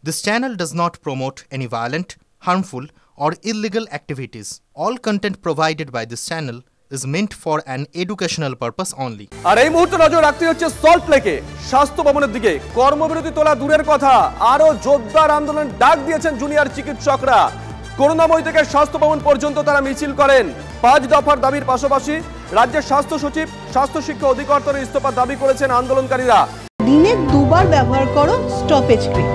This channel does not promote any violent, harmful, or illegal activities. All content provided by this channel is meant for an educational purpose only. আর এই মুহূর্তে নজর রাখতে হচ্ছে salt লেকে স্বাস্থ্য ভবনের দিকে। কর্মবিরতি তোলা দূরের কথা, আরো জোরদার আন্দোলন ডাক দিয়েছেন জুনিয়র চিকিৎসকরা। করুণাময়ী থেকে স্বাস্থ্য ভবন পর্যন্ত তারা মিছিল করেন। 5 দফার দাবির পাশাপাশি রাজ্যের স্বাস্থ্য সচিব, স্বাস্থ্য শিক্ষা অধিকর্তারের ইস্তফার দাবি করেছেন আন্দোলনকারীরা। দিনে 2 বার ব্যবহার করো স্টপেজ ক্রিম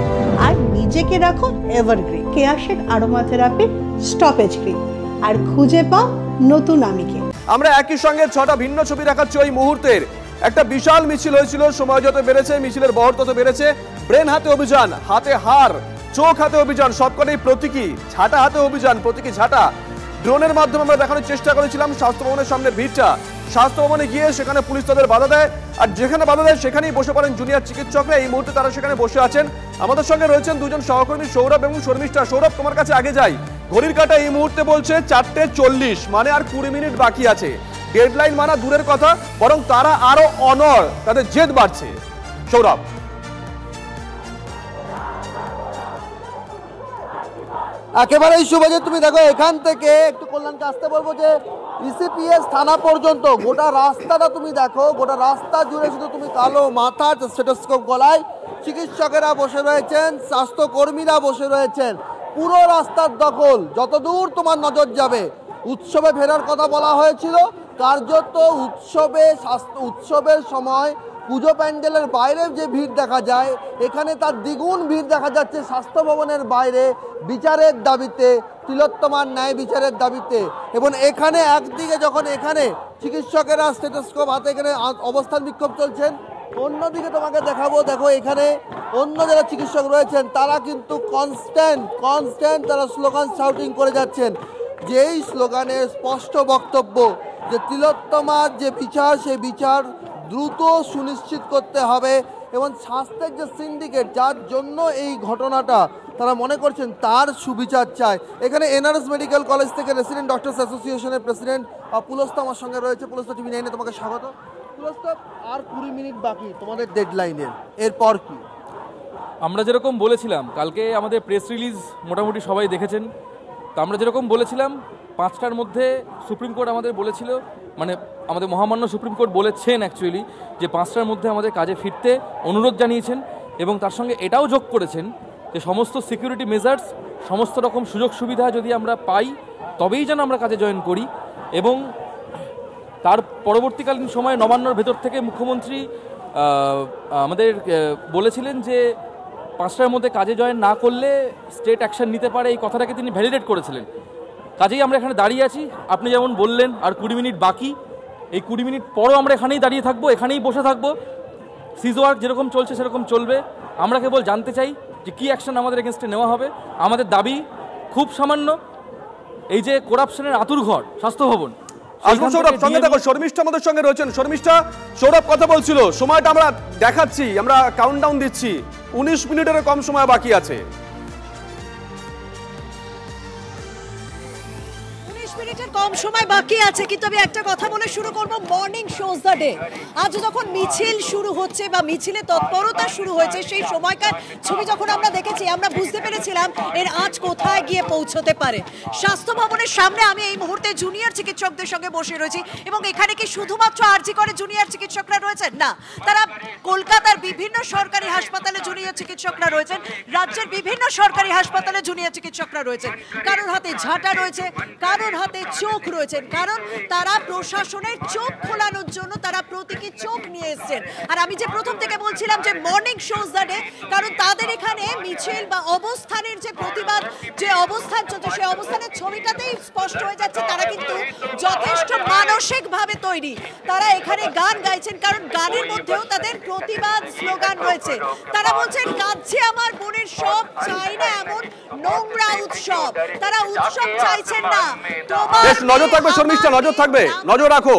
আর নিজেকে রাখো এভারগ্রিন কেয়াশেক আরোমা থেরাপি স্টপেজ ক্রিম আর খুঁজে পাও নতুন আমিকে। আমরা একই সঙ্গে 6টা ভিন্ন ছবি দেখাচ্ছি ওই মুহূর্তের। একটা বিশাল মিছিল হয়েছিল, সময় যত বেড়েছে মিছিলের বহর তত বেড়েছে। ব্রেন হাতে অভিযান, হাতে হার, চোখ হাতে অভিযান, সবকটাই প্রতীকী। ঝাঁটা হাতে অভিযান, প্রতীকী ঝাঁটা। ড্রোনের মাধ্যমে আমরা দেখানোর চেষ্টা করেছিলাম স্বাস্থ্য ভবনের সামনে ভিড়টা। স্বাস্থ্য ভবনে গিয়ে সেখানে পুলিশ তাদের বাধা দেয়, আর যেখানে বাধা দেয় সেখানেই বসে পড়েন জুনিয়র চিকিৎসকরা। এই মুহূর্তে তারা সেখানে বসে আছেন। আমাদের সঙ্গে রয়েছেন দুজন সহকর্মী, সৌরভ এবং শর্মিষ্ঠা। সৌরভ, তোমার কাছে আগে যাই। ঘড়ির কাঁটা এই মুহূর্তে বলছে 4:40, মানে আর 20 মিনিট বাকি আছে। ডেডলাইন মানা দূরের কথা, বরং তারা আরো অনড়, তাদের জেদ বাড়ছে। সৌরভ, একেবারেই শুভজিৎ, তুমি দেখো এখান থেকে একটু কল্যাণকে আসতে বলবো যে ইসিপিএস থানা পর্যন্ত গোটা রাস্তাটা তুমি দেখো। গোটা রাস্তা জুড়ে শুধু তুমি কালো মাথা, স্টেথোস্কোপ গলায় চিকিৎসকেরা বসে রয়েছেন, স্বাস্থ্যকর্মীরা বসে রয়েছেন। পুরো রাস্তার দখল, যতদূর তোমার নজর যাবে। উৎসবে ফেরার কথা বলা হয়েছিল, কার্যত উৎসবের সময় পুজো প্যান্ডেলের বাইরে যে ভিড় দেখা যায়, এখানে তার দ্বিগুণ ভিড় দেখা যাচ্ছে স্বাস্থ্য ভবনের বাইরে বিচারের দাবিতে, তিলোত্তমার ন্যায় বিচারের দাবিতে। এবং এখানে একদিকে যখন এখানে চিকিৎসকেরা স্টেথোস্কোপ হাতে এখানে অবস্থান বিক্ষোভ চলছেন, অন্যদিকে তোমাকে দেখাবো, দেখো এখানে অন্য যারা চিকিৎসক রয়েছেন তারা কিন্তু কনস্ট্যান্ট তারা স্লোগান শাউটিং করে যাচ্ছেন। যেই স্লোগানের স্পষ্ট বক্তব্য যে তিলোত্তমার যে বিচার, সেই বিচার দ্রুত সুনিশ্চিত করতে হবে এবং স্বাস্থ্যের যে সিন্ডিকেট যার জন্য এই ঘটনাটা তারা মনে করছেন তার সুবিচার চায়। এখানে এনআরএস মেডিকেল কলেজ থেকে রেসিডেন্ট ডক্টরস অ্যাসোসিয়েশনের প্রেসিডেন্ট পুলস্ত আমার সঙ্গে রয়েছে। পুলস্ত, টিভি 9-এ তোমাকে স্বাগত। পুলস্ত, আর 20 মিনিট বাকি তোমাদের ডেডলাইনের, এরপর কি? আমরা যেরকম বলেছিলাম, কালকে আমাদের প্রেস রিলিজ মোটামুটি সবাই দেখেছেন। তো আমরা যেরকম বলেছিলাম 5টার মধ্যে সুপ্রিম কোর্ট আমাদের বলেছিল, মানে আমাদের মহামান্য সুপ্রিম কোর্ট বলেছেন অ্যাকচুয়ালি যে 5টার মধ্যে আমাদের কাজে ফিরতে অনুরোধ জানিয়েছেন এবং তার সঙ্গে এটাও যোগ করেছেন যে সমস্ত সিকিউরিটি মেজার্স, সমস্ত রকম সুযোগ সুবিধা যদি আমরা পাই তবেই যেন আমরা কাজে জয়েন করি। এবং তার পরবর্তীকালীন সময়ে নবান্নর ভেতর থেকে মুখ্যমন্ত্রী আমাদের বলেছিলেন যে 5টার মধ্যে কাজে জয়েন না করলে স্টেট অ্যাকশন নিতে পারে, এই কথাটাকে তিনি ভ্যালিডেট করেছিলেন। কাজেই আমরা এখানে দাঁড়িয়ে আছি। আপনি যেমন বললেন আর 20 মিনিট বাকি, এই 20 মিনিট পরও আমরা এখানেই দাঁড়িয়ে থাকবো, এখানেই বসে থাকবো। সিজ ওয়ার্ক যেরকম চলছে সেরকম চলবে। আমরা কেবল জানতে চাই যে কী অ্যাকশন আমাদের এগেনস্টে নেওয়া হবে। আমাদের দাবি খুব সামান্য, এই যে করাপশনের আতুরঘর স্বাস্থ্য ভবন। আসবো সৌরভ, সঙ্গে দেখো শর্মিষ্ঠা আমাদের সঙ্গে রয়েছেন। শর্মিষ্ঠা, সৌরভ কথা বলছিল, সময়টা আমরা দেখাচ্ছি, আমরা কাউন্টডাউন দিচ্ছি, 19 মিনিটেরও কম সময় বাকি আছে। কম সময় বাকি আছে, কিন্তু আমি একটা কথা বলে শুরু করব। Morning shows the day. আজ যখন মিছিল শুরু হচ্ছে বা মিছিলে তৎপরতা শুরু হয়েছে, সেই সময়কার ছবি যখন আমরা দেখেছি, আমরা বুঝতে পেরেছিলাম এর আজ কোথায় গিয়ে পৌঁছতে পারে। স্বাস্থ্য ভবনের সামনে আমি এই মুহূর্তে জুনিয়র চিকিৎসকদের সঙ্গে বসে রয়েছি। এবং এখানে কি শুধুমাত্র আরজি করে জুনিয়র চিকিৎসকরা রয়েছেন? না, তারা কলকাতার বিভিন্ন সরকারি হাসপাতালে জুনিয়র চিকিৎসকরা রয়েছেন, রাজ্যের বিভিন্ন সরকারি হাসপাতালে জুনিয়র চিকিৎসকরা রয়েছেন। কারোর হাতে ঝাঁটা রয়েছে, কারোর হাতে চোখ রয়েছেন, কারণ তারা প্রশাসনের চোখ খোলানোর জন্য তারা প্রতীকী চোখ নিয়ে এসেছেন। আর আমি যে প্রথম থেকে বলছিলাম যে মর্নিং শোজ দ্য ডে, কারণ তাদের এখানে মিছিল বা অবস্থানের যে প্রতিবাদ, যে অবস্থান চলছে, সেই অবস্থানের ছবিটাতেই স্পষ্ট হয়ে যাচ্ছে তারা কিন্তু যথেষ্ট মানসিকভাবে তৈরি। তারা এখানে গান গাইছেন, কারণ গানের মধ্যেও তাদের প্রতিবাদ স্লোগান রয়েছে। তারা বলছেন কাঁদছে আমার বোনের সব, চাই না এমন নোংরা উৎসব। তারা উৎসব চাইছেন না। নজর থাকবে শর্মিষ্ঠা, নজর থাকবে, নজর রাখো।